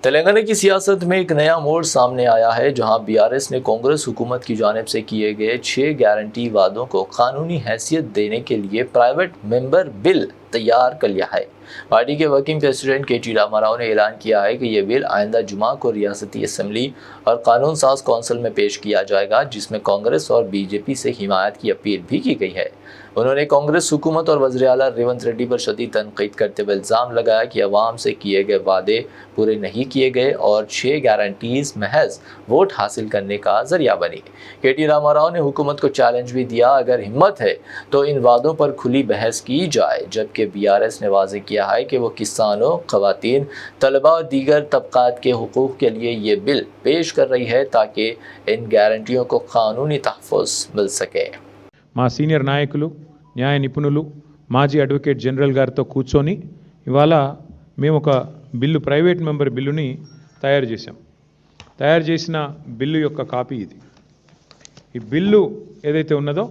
तेलंगाना की सियासत में एक नया मोड़ सामने आया है, जहां बीआरएस ने कांग्रेस हुकूमत की जानिब से किए गए 6 गारंटी वादों को कानूनी हैसियत देने के लिए प्राइवेट मेंबर बिल तैयार कर लिया है। पार्टी के वर्किंग प्रेसिडेंट के.टी. रामाराव ने ऐलान किया है कि यह बिल आइंदा जुमा को रियासती असम्बली और कानून साज कौंसिल में पेश किया जाएगा, जिसमें कांग्रेस और बीजेपी से हिमायत की अपील भी की गई है। उन्होंने कांग्रेस हुकूमत और वज़ीर आला रेवंत रेड्डी पर शदीद तनकीद करते हुए इल्ज़ाम लगाया कि अवाम से किए गए वादे पूरे नहीं किए गए और 6 गारंटीज महज वोट हासिल करने का जरिया बनी। के.टी. रामाराव ने हुकूमत को चैलेंज भी दिया, अगर हिम्मत है तो इन वादों पर खुली बहस की जाए, जबकि बीआरएस ने वाज़ेह किया है कि वो किसानों, खवातीन, तलबा और दीगर तबकात के हुकूक के लिए ये बिल पेश कर रही है ताकि इन गारंटियों को कानूनी तहफ़्फ़ुज़ मिल सके। మా సీనియర్ నాయకులు, న్యాయ నిపుణులు, మాజీ అడ్వకేట్ జనరల్ గారితో కూర్చొని ఇవాళ మేము ఒక బిల్లు, ప్రైవేట్ మెంబర్ బిల్లుని తయారు చేశాం. తయారు చేసిన బిల్లు యొక్క కాపీ ఇది. ఈ బిల్లు ఏదైతే ఉన్నదో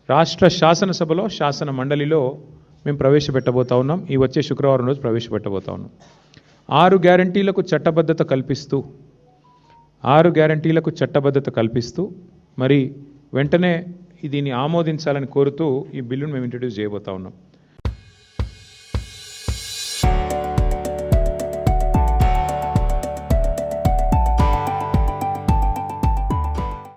రాష్ట్ర శాసనసభలో, శాసన మండలిలో మేము ప్రవేశపెట్టబోతా ఉన్నాం. ఈ వచ్చే శుక్రవారం రోజు ప్రవేశపెట్టబోతా ఉన్నాం. 6 గ్యారంటీలకు చట్టబద్ధత కల్పిస్తూ మరి వెంటనే దీన్ని ఆమోదించాలని కోరుతూ ఈ బిల్లును మేము ఇంట్రడ్యూస్ చేయబోతా ఉన్నాం.